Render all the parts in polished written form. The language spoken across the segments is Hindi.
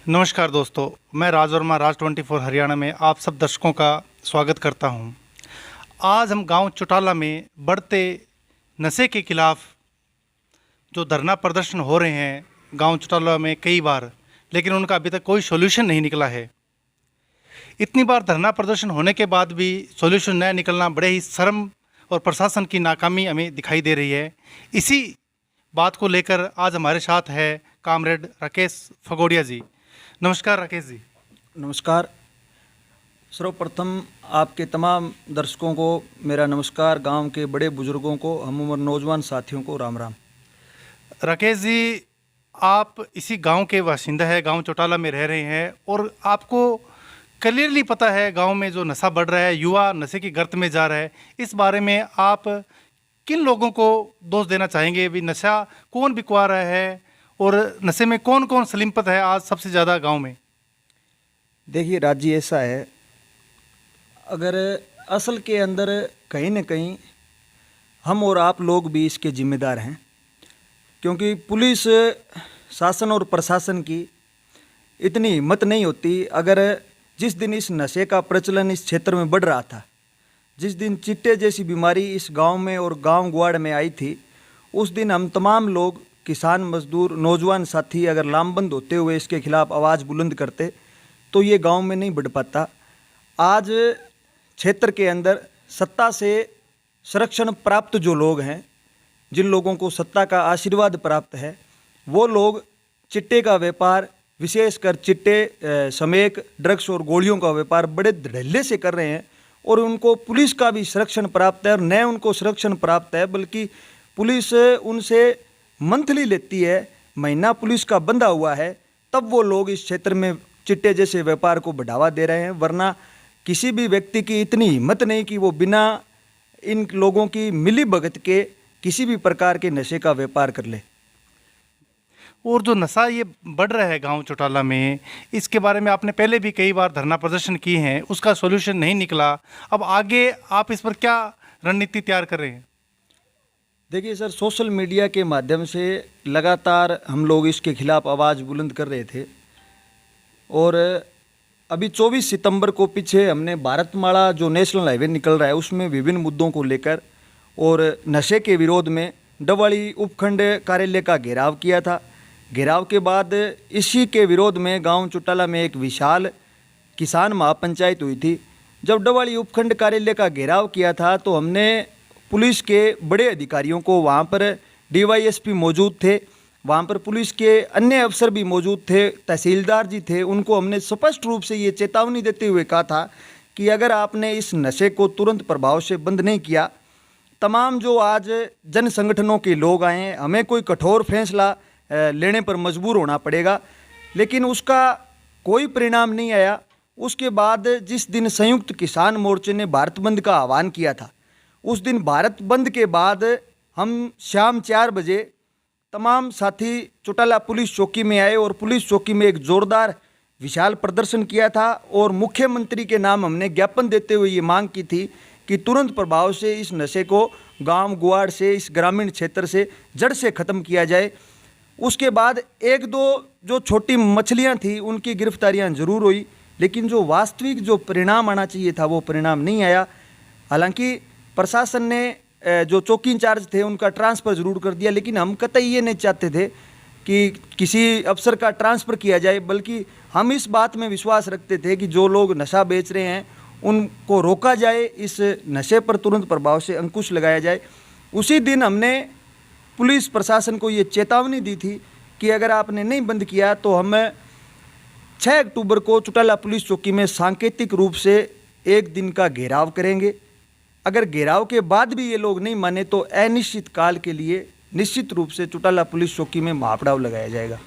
नमस्कार दोस्तों, मैं राज वर्मा, राज 24 हरियाणा में आप सब दर्शकों का स्वागत करता हूं। आज हम गांव चौटाला में बढ़ते नशे के खिलाफ जो धरना प्रदर्शन हो रहे हैं गांव चौटाला में कई बार, लेकिन उनका अभी तक कोई सॉल्यूशन नहीं निकला है। इतनी बार धरना प्रदर्शन होने के बाद भी सॉल्यूशन न निकलना बड़े ही शर्म और प्रशासन की नाकामी हमें दिखाई दे रही है। इसी बात को लेकर आज हमारे साथ है कामरेड राकेश फगोड़िया जी। नमस्कार राकेश जी। नमस्कार। सर्वप्रथम आपके तमाम दर्शकों को मेरा नमस्कार, गांव के बड़े बुजुर्गों को, हम उम्र नौजवान साथियों को राम राम। राकेश जी, आप इसी गांव के बाशिंदा है, गांव चौटाला में रह रहे हैं और आपको क्लियरली पता है गांव में जो नशा बढ़ रहा है, युवा नशे की गर्त में जा रहा है। इस बारे में आप किन लोगों को दोष देना चाहेंगे? भी नशा कौन बिकवा रहा है और नशे में कौन कौन सलिमपत है आज सबसे ज़्यादा गांव में? देखिए राज्य ऐसा है, अगर असल के अंदर कहीं न कहीं हम और आप लोग भी इसके जिम्मेदार हैं, क्योंकि पुलिस शासन और प्रशासन की इतनी हिम्मत नहीं होती। अगर जिस दिन इस नशे का प्रचलन इस क्षेत्र में बढ़ रहा था, जिस दिन चिट्टे जैसी बीमारी इस गांव में और गांव गुआड़ में आई थी, उस दिन हम तमाम लोग, किसान, मजदूर, नौजवान साथी अगर लामबंद होते हुए इसके खिलाफ आवाज़ बुलंद करते तो ये गांव में नहीं बढ़ पाता। आज क्षेत्र के अंदर सत्ता से संरक्षण प्राप्त जो लोग हैं, जिन लोगों को सत्ता का आशीर्वाद प्राप्त है, वो लोग चिट्टे का व्यापार, विशेषकर चिट्टे समेत ड्रग्स और गोलियों का व्यापार बड़े धड़ल्ले से कर रहे हैं और उनको पुलिस का भी संरक्षण प्राप्त है। और न उनको संरक्षण प्राप्त है बल्कि पुलिस उनसे मंथली लेती है, महीना पुलिस का बंधा हुआ है, तब वो लोग इस क्षेत्र में चिट्टे जैसे व्यापार को बढ़ावा दे रहे हैं। वरना किसी भी व्यक्ति की इतनी हिम्मत नहीं कि वो बिना इन लोगों की मिली भगत के किसी भी प्रकार के नशे का व्यापार कर ले। और जो नशा ये बढ़ रहा है गांव चौटाला में, इसके बारे में आपने पहले भी कई बार धरना प्रदर्शन किए हैं, उसका सॉल्यूशन नहीं निकला। अब आगे आप इस पर क्या रणनीति तैयार कर रहे हैं? देखिए सर, सोशल मीडिया के माध्यम से लगातार हम लोग इसके खिलाफ आवाज़ बुलंद कर रहे थे और अभी 24 सितंबर को पीछे हमने भारतमाला जो नेशनल हाईवे निकल रहा है उसमें विभिन्न मुद्दों को लेकर और नशे के विरोध में डवाली उपखंड कार्यालय का घेराव किया था। घेराव के बाद इसी के विरोध में गांव चौटाला में एक विशाल किसान महापंचायत हुई थी। जब डवाली उपखंड कार्यालय का घेराव किया था तो हमने पुलिस के बड़े अधिकारियों को, वहाँ पर डीवाईएसपी मौजूद थे, वहाँ पर पुलिस के अन्य अफसर भी मौजूद थे, तहसीलदार जी थे, उनको हमने स्पष्ट रूप से ये चेतावनी देते हुए कहा था कि अगर आपने इस नशे को तुरंत प्रभाव से बंद नहीं किया, तमाम जो आज जन संगठनों के लोग आए हैं, हमें कोई कठोर फैसला लेने पर मजबूर होना पड़ेगा। लेकिन उसका कोई परिणाम नहीं आया। उसके बाद जिस दिन संयुक्त किसान मोर्चे ने भारत बंद का आह्वान किया था, उस दिन भारत बंद के बाद हम शाम 4 बजे तमाम साथी चौटाला पुलिस चौकी में आए और पुलिस चौकी में एक जोरदार विशाल प्रदर्शन किया था और मुख्यमंत्री के नाम हमने ज्ञापन देते हुए ये मांग की थी कि तुरंत प्रभाव से इस नशे को गांव गुआड़ से, इस ग्रामीण क्षेत्र से जड़ से ख़त्म किया जाए। उसके बाद एक दो जो छोटी मछलियां थी उनकी गिरफ्तारियां जरूर हुई, लेकिन जो वास्तविक जो परिणाम आना चाहिए था वो परिणाम नहीं आया। हालांकि प्रशासन ने जो चौकी इंचार्ज थे उनका ट्रांसफ़र ज़रूर कर दिया, लेकिन हम कतई ये नहीं चाहते थे कि किसी अफसर का ट्रांसफ़र किया जाए, बल्कि हम इस बात में विश्वास रखते थे कि जो लोग नशा बेच रहे हैं उनको रोका जाए, इस नशे पर तुरंत प्रभाव से अंकुश लगाया जाए। उसी दिन हमने पुलिस प्रशासन को ये चेतावनी दी थी कि अगर आपने नहीं बंद किया तो हम 6 अक्टूबर को चौटाला पुलिस चौकी में सांकेतिक रूप से 1 दिन का घेराव करेंगे। अगर घेराव के बाद भी ये लोग नहीं माने तो अनिश्चित काल के लिए निश्चित रूप से चौटाला पुलिस चौकी में महापड़ाव लगाया जाएगा।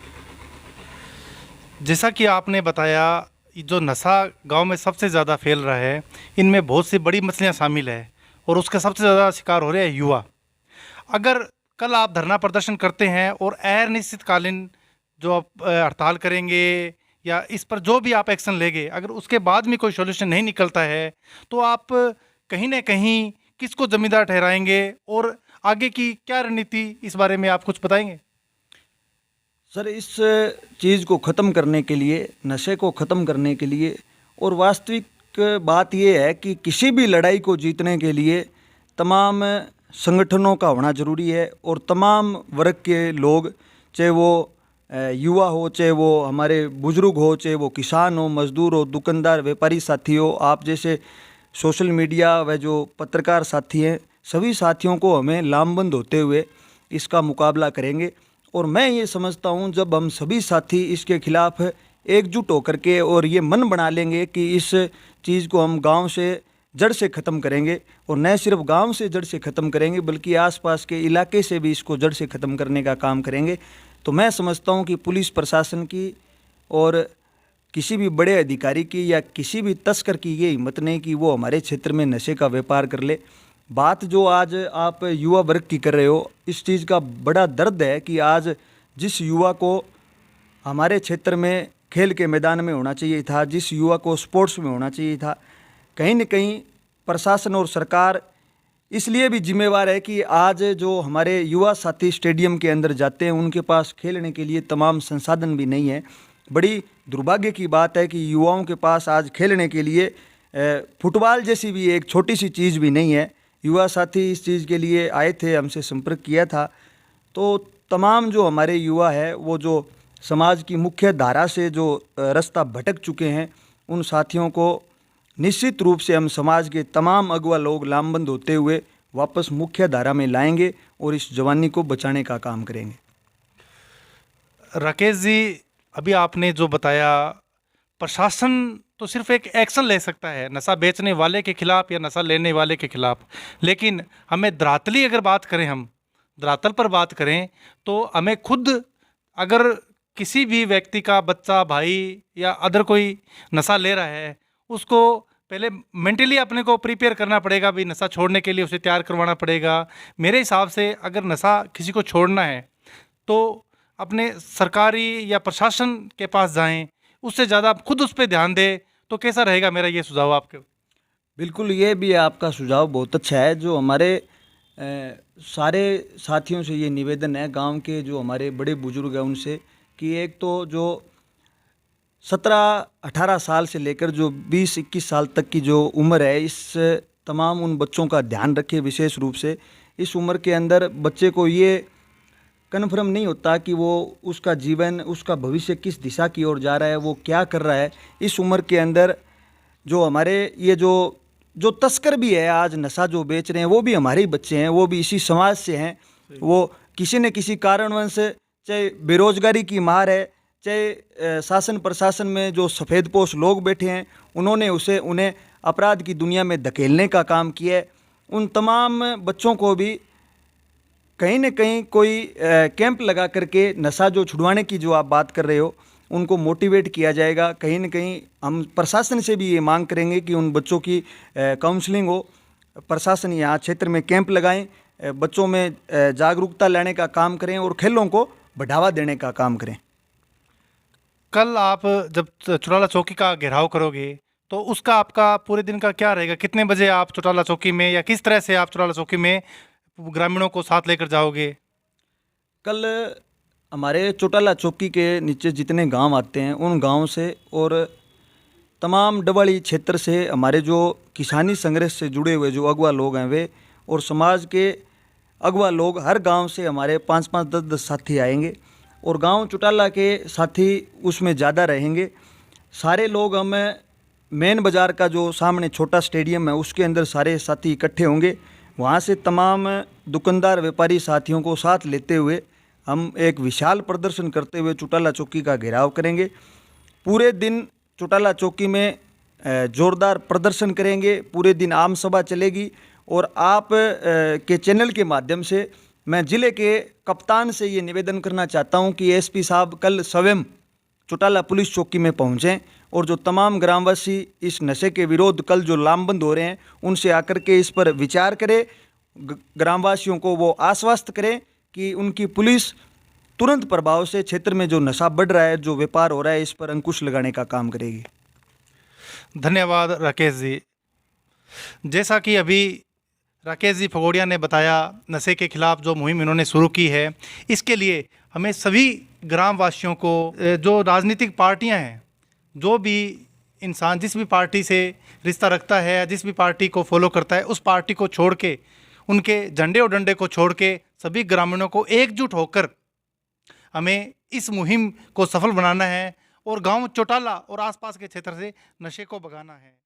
जैसा कि आपने बताया, जो नशा गांव में सबसे ज़्यादा फैल रहा है, इनमें बहुत सी बड़ी मछलियां शामिल है और उसका सबसे ज़्यादा शिकार हो रहे हैं युवा। अगर कल आप धरना प्रदर्शन करते हैं और अनिश्चितकालीन जो आप हड़ताल करेंगे या इस पर जो भी आप एक्शन लेंगे, अगर उसके बाद में कोई सॉल्यूशन नहीं निकलता है तो आप कहीं ना कहीं किसको जिम्मेदार ठहराएंगे और आगे की क्या रणनीति, इस बारे में आप कुछ बताएंगे? सर, इस चीज़ को ख़त्म करने के लिए, नशे को ख़त्म करने के लिए, और वास्तविक बात ये है कि किसी भी लड़ाई को जीतने के लिए तमाम संगठनों का होना ज़रूरी है, और तमाम वर्ग के लोग, चाहे वो युवा हो, चाहे वो हमारे बुज़ुर्ग हो, चाहे वो किसान हो, मज़दूर हो, दुकानदार, व्यापारी साथी हो, आप जैसे सोशल मीडिया व जो पत्रकार साथी हैं, सभी साथियों को हमें लामबंद होते हुए इसका मुकाबला करेंगे। और मैं ये समझता हूँ, जब हम सभी साथी इसके खिलाफ एकजुट होकर के और ये मन बना लेंगे कि इस चीज़ को हम गांव से जड़ से ख़त्म करेंगे, और न सिर्फ गांव से जड़ से ख़त्म करेंगे बल्कि आसपास के इलाके से भी इसको जड़ से ख़त्म करने का काम करेंगे, तो मैं समझता हूँ कि पुलिस प्रशासन की और किसी भी बड़े अधिकारी की या किसी भी तस्कर की ये हिम्मत नहीं कि वो हमारे क्षेत्र में नशे का व्यापार कर ले। बात जो आज आप युवा वर्ग की कर रहे हो, इस चीज़ का बड़ा दर्द है कि आज जिस युवा को हमारे क्षेत्र में खेल के मैदान में होना चाहिए था, जिस युवा को स्पोर्ट्स में होना चाहिए था, कहीं न कहीं प्रशासन और सरकार इसलिए भी जिम्मेवार है कि आज जो हमारे युवा साथी स्टेडियम के अंदर जाते हैं, उनके पास खेलने के लिए तमाम संसाधन भी नहीं है। बड़ी दुर्भाग्य की बात है कि युवाओं के पास आज खेलने के लिए फुटबॉल जैसी भी एक छोटी सी चीज़ भी नहीं है। युवा साथी इस चीज़ के लिए आए थे, हमसे संपर्क किया था, तो तमाम जो हमारे युवा है, वो जो समाज की मुख्य धारा से जो रास्ता भटक चुके हैं, उन साथियों को निश्चित रूप से हम समाज के तमाम अगुवा लोग लामबंद होते हुए वापस मुख्य धारा में लाएंगे और इस जवानी को बचाने का काम करेंगे। राकेश जी, अभी आपने जो बताया, प्रशासन तो सिर्फ एक एक्शन ले सकता है नशा बेचने वाले के खिलाफ या नशा लेने वाले के खिलाफ, लेकिन हमें धरातली अगर बात करें, हम धरातल पर बात करें, तो हमें खुद अगर किसी भी व्यक्ति का बच्चा, भाई या अदर कोई नशा ले रहा है, उसको पहले मेंटली अपने को प्रिपेयर करना पड़ेगा, भी नशा छोड़ने के लिए उसे तैयार करवाना पड़ेगा। मेरे हिसाब से अगर नशा किसी को छोड़ना है तो अपने सरकारी या प्रशासन के पास जाएं, उससे ज़्यादा खुद उस पर ध्यान दें, तो कैसा रहेगा? मेरा ये सुझाव आपके। बिल्कुल, ये भी आपका सुझाव बहुत अच्छा है। जो हमारे सारे साथियों से ये निवेदन है, गांव के जो हमारे बड़े बुजुर्ग हैं उनसे, कि एक तो जो 17-18 साल से लेकर जो 20-21 साल तक की जो उम्र है, इस तमाम उन बच्चों का ध्यान रखें। विशेष रूप से इस उम्र के अंदर बच्चे को ये कन्फर्म नहीं होता कि वो उसका जीवन, उसका भविष्य किस दिशा की ओर जा रहा है, वो क्या कर रहा है। इस उम्र के अंदर जो हमारे ये जो तस्कर भी है, आज नशा जो बेच रहे हैं, वो भी हमारे ही बच्चे हैं, वो भी इसी समाज से हैं। वो किसी न किसी कारणवश, चाहे बेरोजगारी की मार है, चाहे शासन प्रशासन में जो सफ़ेदपोश लोग बैठे हैं, उन्होंने उन्हें अपराध की दुनिया में धकेलने का काम किया है। उन तमाम बच्चों को भी कहीं न कहीं कोई कैंप लगा करके नशा जो छुड़वाने की जो आप बात कर रहे हो, उनको मोटिवेट किया जाएगा। कहीं न कहीं हम प्रशासन से भी ये मांग करेंगे कि उन बच्चों की काउंसलिंग हो। प्रशासन यहाँ क्षेत्र में कैंप लगाएं, बच्चों में जागरूकता लाने का काम करें और खेलों को बढ़ावा देने का काम करें। कल आप जब चुटाला चौकी का घेराव करोगे, तो उसका आपका पूरे दिन का क्या रहेगा? कितने बजे आप चुटाला चौकी में, या किस तरह से आप चुटाला चौकी में ग्रामीणों को साथ लेकर जाओगे? कल हमारे चौटाला चौकी के नीचे जितने गांव आते हैं, उन गांव से और तमाम डबवाली क्षेत्र से हमारे जो किसानी संघर्ष से जुड़े हुए जो अगवा लोग हैं, वे और समाज के अगवा लोग, हर गांव से हमारे 5-5, 10-10 साथी आएंगे, और गांव चौटाला के साथी उसमें ज़्यादा रहेंगे। सारे लोग हम मेन बाज़ार का जो सामने छोटा स्टेडियम है, उसके अंदर सारे साथी इकट्ठे होंगे। वहाँ से तमाम दुकानदार, व्यापारी साथियों को साथ लेते हुए हम एक विशाल प्रदर्शन करते हुए चौटाला चौकी का घेराव करेंगे। पूरे दिन चौटाला चौकी में ज़ोरदार प्रदर्शन करेंगे, पूरे दिन आम सभा चलेगी। और आप के चैनल के माध्यम से मैं ज़िले के कप्तान से ये निवेदन करना चाहता हूँ कि एसपी साहब कल स्वयं चौटाला पुलिस चौकी में पहुँचें, और जो तमाम ग्रामवासी इस नशे के विरोध कल जो लामबंद हो रहे हैं, उनसे आकर के इस पर विचार करें। ग्रामवासियों को वो आश्वस्त करें कि उनकी पुलिस तुरंत प्रभाव से क्षेत्र में जो नशा बढ़ रहा है, जो व्यापार हो रहा है, इस पर अंकुश लगाने का काम करेगी। धन्यवाद राकेश जी। जैसा कि अभी राकेश जी फगोड़िया ने बताया, नशे के खिलाफ जो मुहिम इन्होंने शुरू की है, इसके लिए हमें सभी ग्रामवासियों को जो राजनीतिक पार्टियां हैं, जो भी इंसान जिस भी पार्टी से रिश्ता रखता है या जिस भी पार्टी को फॉलो करता है, उस पार्टी को छोड़ के, उनके झंडे और डंडे को छोड़ के सभी ग्रामीणों को एकजुट होकर हमें इस मुहिम को सफल बनाना है और गांव चौटाला और आसपास के क्षेत्र से नशे को भगाना है।